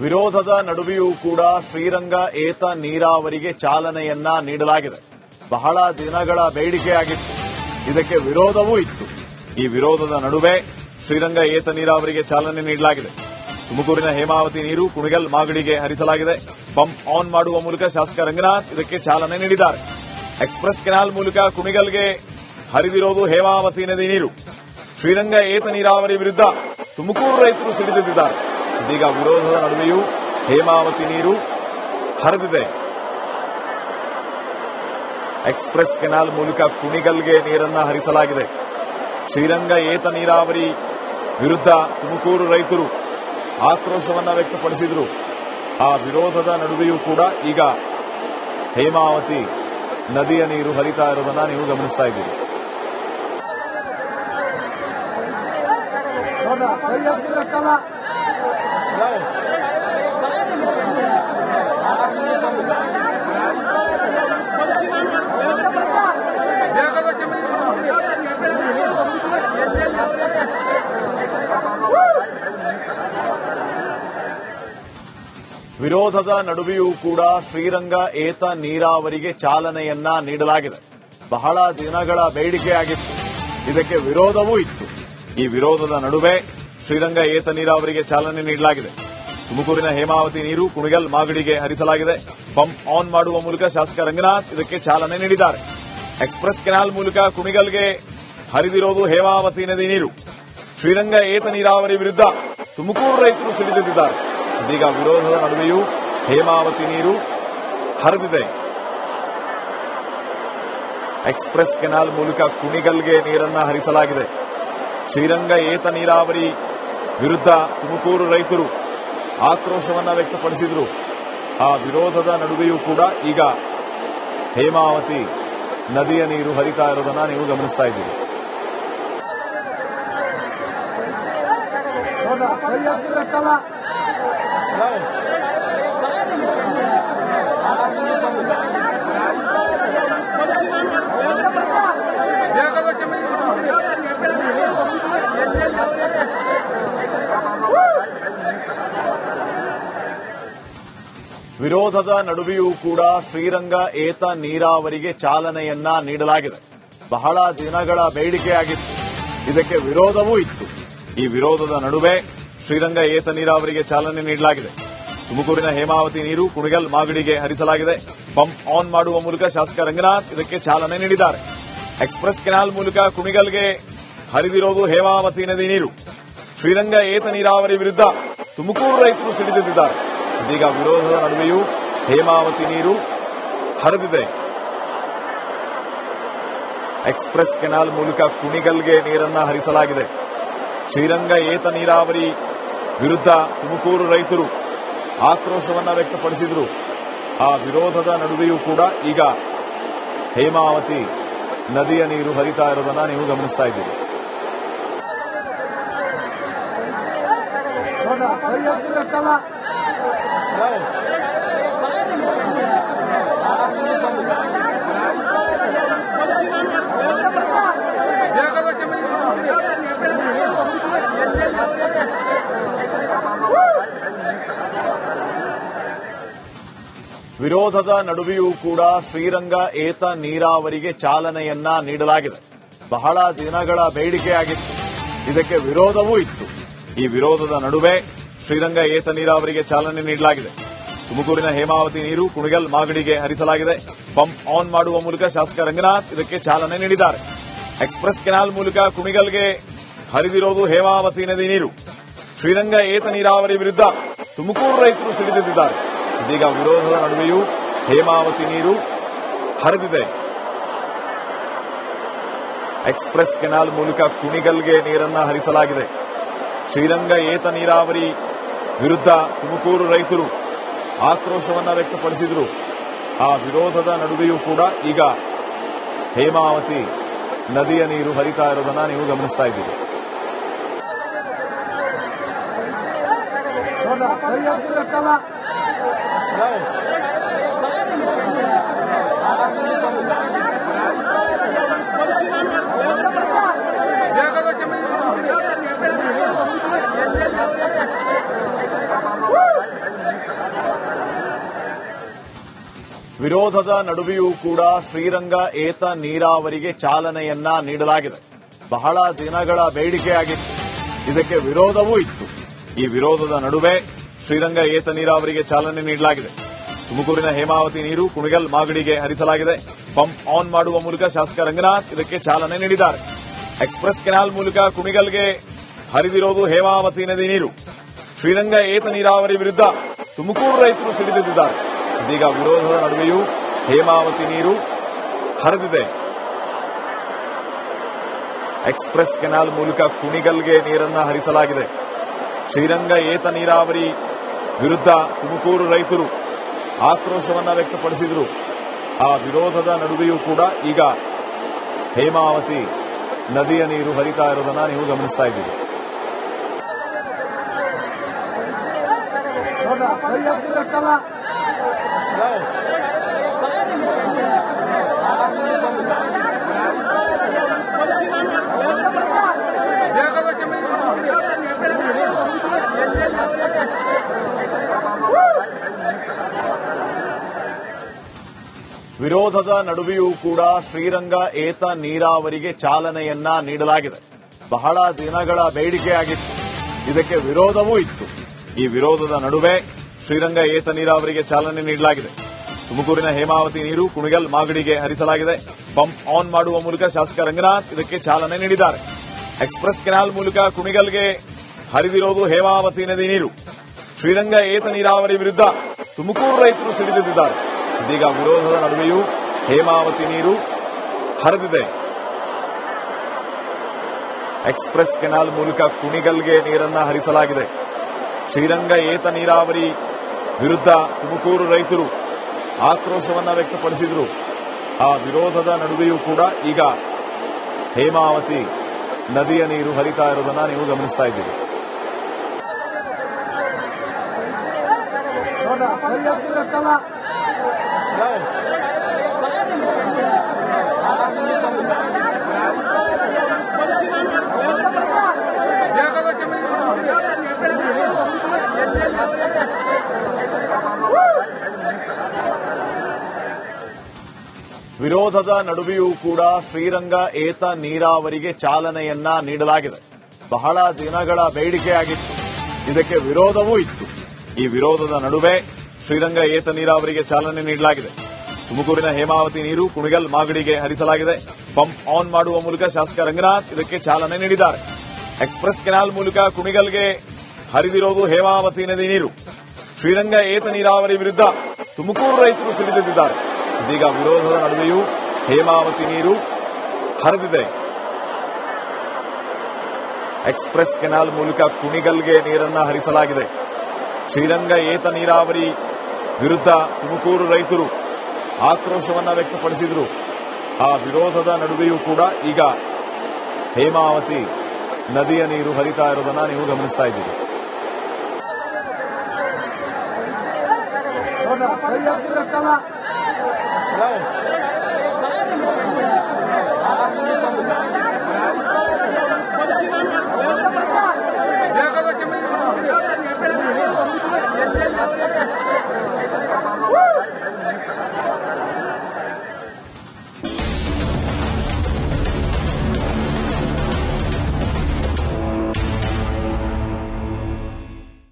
ವಿರೋಧದ ನಡುವೆಯೂ ಕೂಡ ಶ್ರೀರಂಗ ಏತ ನೀರಾವರಿಗೆ ಚಾಲನೆಯನ್ನ ನೀಡಲಾಗಿದೆ. ಬಹಳ ದಿನಗಳ ಬೇಡಿಕೆಯಾಗಿತ್ತು. ಇದಕ್ಕೆ ವಿರೋಧವೂ ಇತ್ತು. ಈ ವಿರೋಧದ ನಡುವೆ ಶ್ರೀರಂಗ ಏತ ನೀರಾವರಿಗೆ ಚಾಲನೆ ನೀಡಲಾಗಿದೆ. ತುಮಕೂರಿನ ಹೇಮಾವತಿ ನೀರು ಕುಣಿಗಲ್ ಮಾಗಡಿಗೆ ಹರಿಸಲಾಗಿದೆ. ಪಂಪ್ ಆನ್ ಮಾಡುವ ಮೂಲಕ ಶಾಸಕ ರಂಗನಾಥ್ ಇದಕ್ಕೆ ಚಾಲನೆ ನೀಡಿದ್ದಾರೆ. ಎಕ್ಸ್ಪ್ರೆಸ್ ಕೆನಾಲ್ ಮೂಲಕ ಕುಣಿಗಲ್ಗೆ ಹರಿದಿರೋದು ಹೇಮಾವತಿ ನದಿ ನೀರು. ಶ್ರೀರಂಗ ಏತ ನೀರಾವರಿ ವಿರುದ್ಧ ತುಮಕೂರು ರೈತರು ಸಿಡಿದಿದ್ದಾರೆ. ಇದೀಗ ವಿರೋಧದ ನಡುವೆಯೂ ಹೇಮಾವತಿ ನೀರು ಹರಿದಿದೆ. ಎಕ್ಸ್ಪ್ರೆಸ್ ಕೆನಾಲ್ ಮೂಲಕ ಕುಣಿಗಲ್ಗೆ ನೀರನ್ನು ಹರಿಸಲಾಗಿದೆ. ಶ್ರೀರಂಗ ಏತ ನೀರಾವರಿ ವಿರುದ್ಧ ತುಮಕೂರು ರೈತರು ಆಕ್ರೋಶವನ್ನ ವ್ಯಕ್ತಪಡಿಸಿದರು. ಆ ವಿರೋಧದ ನಡುವೆಯೂ ಕೂಡ ಈಗ ಹೇಮಾವತಿ ನದಿಯ ನೀರು ಹರಿತಾ ಇರೋದನ್ನ ನೀವು ಗಮನಿಸ್ತಾ ಇದ್ದೀರಿ. ವಿರೋಧದ ನಡುವೆಯೂ ಕೂಡ ಶ್ರೀರಂಗ ಏತ ನೀರಾವರಿಗೆ ಚಾಲನೆಯನ್ನ ನೀಡಲಾಗಿದೆ. ಬಹಳ ದಿನಗಳ ಬೇಡಿಕೆಯಾಗಿತ್ತು. ಇದಕ್ಕೆ ವಿರೋಧವೂ ಇತ್ತು. ಈ ವಿರೋಧದ ನಡುವೆ ಶ್ರೀರಂಗ ಏತ ನೀರಾವರಿಗೆ ಚಾಲನೆ ನೀಡಲಾಗಿದೆ. ತುಮಕೂರಿನ ಹೇಮಾವತಿ ನೀರು ಕುಣಿಗಲ್ ಮಾಗಡಿಗೆ ಹರಿಸಲಾಗಿದೆ. ಪಂಪ್ ಆನ್ ಮಾಡುವ ಮೂಲಕ ಶಾಸಕ ರಂಗನಾಥ್ ಇದಕ್ಕೆ ಚಾಲನೆ ನೀಡಿದ್ದಾರೆ. ಎಕ್ಸ್ಪ್ರೆಸ್ ಕೆನಾಲ್ ಮೂಲಕ ಕುಣಿಗಲ್ಗೆ ಹರಿದಿರೋದು ಹೇಮಾವತಿ ನದಿ ನೀರು. ಶ್ರೀರಂಗ ಏತ ನೀರಾವರಿ ವಿರುದ್ಧ ತುಮಕೂರು ರೈತರು ಸಿಡಿದಿದ್ದಾರೆ. ಇದೀಗ ವಿರೋಧದ ನಡುವೆಯೂ ಹೇಮಾವತಿ ನೀರು ಹರಿದಿದೆ. ಎಕ್ಸ್ಪ್ರೆಸ್ ಕೆನಾಲ್ ಮೂಲಕ ಕುಣಿಗಲ್ಗೆ ನೀರನ್ನು ಹರಿಸಲಾಗಿದೆ. ಶ್ರೀರಂಗ ಏತ ನೀರಾವರಿ ವಿರುದ್ಧ ತುಮಕೂರು ರೈತರು ಆಕ್ರೋಶವನ್ನ ವ್ಯಕ್ತಪಡಿಸಿದರು. ಆ ವಿರೋಧದ ನಡುವೆಯೂ ಕೂಡ ಈಗ ಹೇಮಾವತಿ ನದಿಯ ನೀರು ಹರಿತಾ ಇರೋದನ್ನ ನೀವು ಗಮನಿಸ್ತಾ ಇದ್ದೀರಿ. ವಿರೋಧದ ನಡುವೆಯೂ ಕೂಡ ಶ್ರೀರಂಗ ಏತ ನೀರಾವರಿಗೆ ಚಾಲನೆಯನ್ನ ನೀಡಲಾಗಿದೆ. ಬಹಳ ದಿನಗಳ ಬೇಡಿಕೆಯಾಗಿತ್ತು. ಇದಕ್ಕೆ ವಿರೋಧವೂ ಇತ್ತು. ಈ ವಿರೋಧದ ನಡುವೆ ಶ್ರೀರಂಗ ಏತ ನೀರಾವರಿಗೆ ಚಾಲನೆ ನೀಡಲಾಗಿದೆ. ತುಮಕೂರಿನ ಹೇಮಾವತಿ ನೀರು ಕುಣಿಗಲ್ ಮಾಗಡಿಗೆ ಹರಿಸಲಾಗಿದೆ. ಪಂಪ್ ಆನ್ ಮಾಡುವ ಮೂಲಕ ಶಾಸಕ ರಂಗನಾಥ್ ಇದಕ್ಕೆ ಚಾಲನೆ ನೀಡಿದ್ದಾರೆ. ಎಕ್ಸ್ಪ್ರೆಸ್ ಕೆನಾಲ್ ಮೂಲಕ ಕುಣಿಗಲ್ಗೆ ಹರಿದಿರೋದು ಹೇಮಾವತಿ ನದಿ ನೀರು. ಶ್ರೀರಂಗ ಏತ ನೀರಾವರಿ ವಿರುದ್ಧ ತುಮಕೂರು ರೈತರು ಸಿಡಿದಿದ್ದಾರೆ. ಇದೀಗ ವಿರೋಧದ ನಡುವೆಯೂ ಹೇಮಾವತಿ ನೀರು ಹರಿದಿದೆ. ಎಕ್ಸ್ಪ್ರೆಸ್ ಕೆನಾಲ್ ಮೂಲಕ ಕುಣಿಗಲ್ಗೆ ನೀರನ್ನು ಹರಿಸಲಾಗಿದೆ. ಶ್ರೀರಂಗ ಏತ ನೀರಾವರಿ ವಿರುದ್ಧ ತುಮಕೂರು ರೈತರು ಆಕ್ರೋಶವನ್ನ ವ್ಯಕ್ತಪಡಿಸಿದರು. ಆ ವಿರೋಧದ ನಡುವೆಯೂ ಕೂಡ ಈಗ ಹೇಮಾವತಿ ನದಿಯ ನೀರು ಹರಿತಾ ಇರೋದನ್ನ ನೀವು ಗಮನಿಸ್ತಾ ಇದ್ದೀರಿ. ವಿರೋಧದ ನಡುವೆಯೂ ಕೂಡ ಶ್ರೀರಂಗ ಏತ ನೀರಾವರಿಗೆ ಚಾಲನೆಯನ್ನ ನೀಡಲಾಗಿದೆ. ಬಹಳ ದಿನಗಳ ಬೇಡಿಕೆಯಾಗಿತ್ತು. ಇದಕ್ಕೆ ವಿರೋಧವೂ ಇತ್ತು. ಈ ವಿರೋಧದ ನಡುವೆ ಶ್ರೀರಂಗ ಏತ ನೀರಾವರಿಗೆ ಚಾಲನೆ ನೀಡಲಾಗಿದೆ. ತುಮಕೂರಿನ ಹೇಮಾವತಿ ನೀರು ಕುಣಿಗಲ್ ಮಾಗಡಿಗೆ ಹರಿಸಲಾಗಿದೆ. ಪಂಪ್ ಆನ್ ಮಾಡುವ ಮೂಲಕ ಶಾಸಕ ರಂಗನಾಥ್ ಇದಕ್ಕೆ ಚಾಲನೆ ನೀಡಿದ್ದಾರೆ. ಎಕ್ಸ್ಪ್ರೆಸ್ ಕೆನಾಲ್ ಮೂಲಕ ಕುಣಿಗಲ್ಗೆ ಹರಿದಿರೋದು ಹೇಮಾವತಿ ನದಿ ನೀರು. ಶ್ರೀರಂಗ ಏತ ನೀರಾವರಿ ವಿರುದ್ಧ ತುಮಕೂರು ರೈತರು ಸಿಡಿದಿದ್ದಾರೆ. ಇದೀಗ ವಿರೋಧದ ನಡುವೆಯೂ ಹೇಮಾವತಿ ನೀರು ಹರಿದಿದೆ. ಎಕ್ಸ್ಪ್ರೆಸ್ ಕೆನಾಲ್ ಮೂಲಕ ಕುಣಿಗಲ್ಗೆ ನೀರನ್ನು ಹರಿಸಲಾಗಿದೆ. ಶ್ರೀರಂಗ ಏತ ನೀರಾವರಿ ವಿರುದ್ಧ ತುಮಕೂರು ರೈತರು ಆಕ್ರೋಶವನ್ನ ವ್ಯಕ್ತಪಡಿಸಿದರು. ಆ ವಿರೋಧದ ನಡುವೆಯೂ ಕೂಡ ಈಗ ಹೇಮಾವತಿ ನದಿಯ ನೀರು ಹರಿತಾ ಇರೋದನ್ನ ನೀವು ಗಮನಿಸ್ತಾ ಇದ್ದೀರಿ. ವಿರೋಧದ ನಡುವೆಯೂ ಕೂಡ ಶ್ರೀರಂಗ ಏತ ನೀರಾವರಿಗೆ ಚಾಲನೆಯನ್ನ ನೀಡಲಾಗಿದೆ. ಬಹಳ ದಿನಗಳ ಬೇಡಿಕೆಯಾಗಿತ್ತು. ಇದಕ್ಕೆ ವಿರೋಧವೂ ಇತ್ತು. ಈ ವಿರೋಧದ ನಡುವೆ ಶ್ರೀರಂಗ ಏತ ನೀರಾವರಿಗೆ ಚಾಲನೆ ನೀಡಲಾಗಿದೆ. ತುಮಕೂರಿನ ಹೇಮಾವತಿ ನೀರು ಕುಣಿಗಲ್ ಮಾಗಡಿಗೆ ಹರಿಸಲಾಗಿದೆ. ಪಂಪ್ ಆನ್ ಮಾಡುವ ಮೂಲಕ ಶಾಸಕ ರಂಗನಾಥ್ ಇದಕ್ಕೆ ಚಾಲನೆ ನೀಡಿದ್ದಾರೆ. ಎಕ್ಸ್ಪ್ರೆಸ್ ಕೆನಾಲ್ ಮೂಲಕ ಕುಣಿಗಲ್ಗೆ ಹರಿದಿರೋದು ಹೇಮಾವತಿ ನದಿ ನೀರು. ಶ್ರೀರಂಗ ಏತ ನೀರಾವರಿ ವಿರುದ್ಧ ತುಮಕೂರು ರೈತರು ಸಿಡಿದಿದ್ದಾರೆ. ಇದೀಗ ವಿರೋಧದ ನಡುವೆಯೂ ಹೇಮಾವತಿ ನೀರು ಹರಿದಿದೆ. ಎಕ್ಸ್ಪ್ರೆಸ್ ಕೆನಾಲ್ ಮೂಲಕ ಕುಣಿಗಲ್ಗೆ ನೀರನ್ನು ಹರಿಸಲಾಗಿದೆ. ಶ್ರೀರಂಗ ಏತ ನೀರಾವರಿ ವಿರುದ್ಧ ತುಮಕೂರು ರೈತರು ಆಕ್ರೋಶವನ್ನ ವ್ಯಕ್ತಪಡಿಸಿದರು. ಆ ವಿರೋಧದ ನಡುವೆಯೂ ಕೂಡ ಈಗ ಹೇಮಾವತಿ ನದಿಯ ನೀರು ಹರಿತಾ ಇರೋದನ್ನ ನೀವು ಗಮನಿಸ್ತಾ ಇದ್ದೀರಿ. ವಿರೋಧದ ನಡುವೆಯೂ ಕೂಡ ಶ್ರೀರಂಗ ಏತ ನೀರಾವರಿಗೆ ಚಾಲನೆಯನ್ನ ನೀಡಲಾಗಿದೆ. ಬಹಳ ದಿನಗಳ ಬೇಡಿಕೆಯಾಗಿತ್ತು. ಇದಕ್ಕೆ ವಿರೋಧವೂ ಇತ್ತು. ಈ ವಿರೋಧದ ನಡುವೆ ಶ್ರೀರಂಗ ಏತ ನೀರಾವರಿಗೆ ಚಾಲನೆ ನೀಡಲಾಗಿದೆ. ತುಮಕೂರಿನ ಹೇಮಾವತಿ ನೀರು ಕುಣಿಗಲ್ ಮಾಗಡಿಗೆ ಹರಿಸಲಾಗಿದೆ. ಪಂಪ್ ಆನ್ ಮಾಡುವ ಮೂಲಕ ಶಾಸಕ ರಂಗನಾಥ್ ಇದಕ್ಕೆ ಚಾಲನೆ ನೀಡಿದ್ದಾರೆ. ಎಕ್ಸ್ಪ್ರೆಸ್ ಕೆನಾಲ್ ಮೂಲಕ ಕುಣಿಗಲ್ಗೆ ಹರಿದಿರೋದು ಹೇಮಾವತಿ ನದಿ ನೀರು. ಶ್ರೀರಂಗ ಏತ ನೀರಾವರಿ ವಿರುದ್ಧ ತುಮಕೂರು ರೈತರು ಸಿಡಿದಿದ್ದಾರೆ. ಇದೀಗ ವಿರೋಧದ ನಡುವೆಯೂ ಹೇಮಾವತಿ ನೀರು ಹರಿದಿದೆ. ಎಕ್ಸ್ಪ್ರೆಸ್ ಕೆನಾಲ್ ಮೂಲಕ ಕುಣಿಗಲ್ಗೆ ನೀರನ್ನು ಹರಿಸಲಾಗಿದೆ. ಶ್ರೀರಂಗ ಏತ ನೀರಾವರಿ ವಿರುದ್ಧ ತುಮಕೂರು ರೈತರು ಆಕ್ರೋಶವನ್ನ ವ್ಯಕ್ತಪಡಿಸಿದರು. ಆ ವಿರೋಧದ ನಡುವೆಯೂ ಕೂಡ ಈಗ ಹೇಮಾವತಿ ನದಿಯ ನೀರು ಹರಿತಾ ಇರೋದನ್ನ ನೀವು ಗಮನಿಸ್ತಾ ಇದ್ದೀರಿ. ವಿರೋಧದ ನಡುವೆಯೂ ಕೂಡ ಶ್ರೀರಂಗ ಏತ ನೀರಾವರಿಗೆ ಚಾಲನೆಯನ್ನ ನೀಡಲಾಗಿದೆ. ಬಹಳ ದಿನಗಳ ಬೇಡಿಕೆಯಾಗಿತ್ತು. ಇದಕ್ಕೆ ವಿರೋಧವೂ ಇತ್ತು. ಈ ವಿರೋಧದ ನಡುವೆ ಶ್ರೀರಂಗ ಏತ ನೀರಾವರಿಗೆ ಚಾಲನೆ ನೀಡಲಾಗಿದೆ. ತುಮಕೂರಿನ ಹೇಮಾವತಿ ನೀರು ಕುಣಿಗಲ್ ಮಾಗಡಿಗೆ ಹರಿಸಲಾಗಿದೆ. ಪಂಪ್ ಆನ್ ಮಾಡುವ ಮೂಲಕ ಶಾಸಕ ರಂಗನಾಥ್ ಇದಕ್ಕೆ ಚಾಲನೆ ನೀಡಿದ್ದಾರೆ. ಎಕ್ಸ್ಪ್ರೆಸ್ ಕೆನಾಲ್ ಮೂಲಕ ಕುಣಿಗಲ್ಗೆ ಹರಿದಿರೋದು ಹೇಮಾವತಿ ನದಿ ನೀರು. ಶ್ರೀರಂಗ ಏತ ನೀರಾವರಿ ವಿರುದ್ಧ ತುಮಕೂರು ರೈತರು ಸಿಡಿದಿದ್ದಾರೆ. ಇದೀಗ ವಿರೋಧದ ನಡುವೆಯೂ ಹೇಮಾವತಿ ನೀರು ಹರಿದಿದೆ. ಎಕ್ಸ್ಪ್ರೆಸ್ ಕೆನಾಲ್ ಮೂಲಕ ಕುಣಿಗಲ್ಗೆ ನೀರನ್ನು ಹರಿಸಲಾಗಿದೆ. ಶ್ರೀರಂಗ ಏತ ನೀರಾವರಿ ವಿರುದ್ಧ ತುಮಕೂರು ರೈತರು ಆಕ್ರೋಶವನ್ನ ವ್ಯಕ್ತಪಡಿಸಿದರು. ಆ ವಿರೋಧದ ನಡುವೆಯೂ ಕೂಡ ಈಗ ಹೇಮಾವತಿ ನದಿಯ ನೀರು ಹರಿತಾ ಇರೋದನ್ನ ನೀವು ಗಮನಿಸ್ತಾ ಇದ್ದೀರಿ. Hola,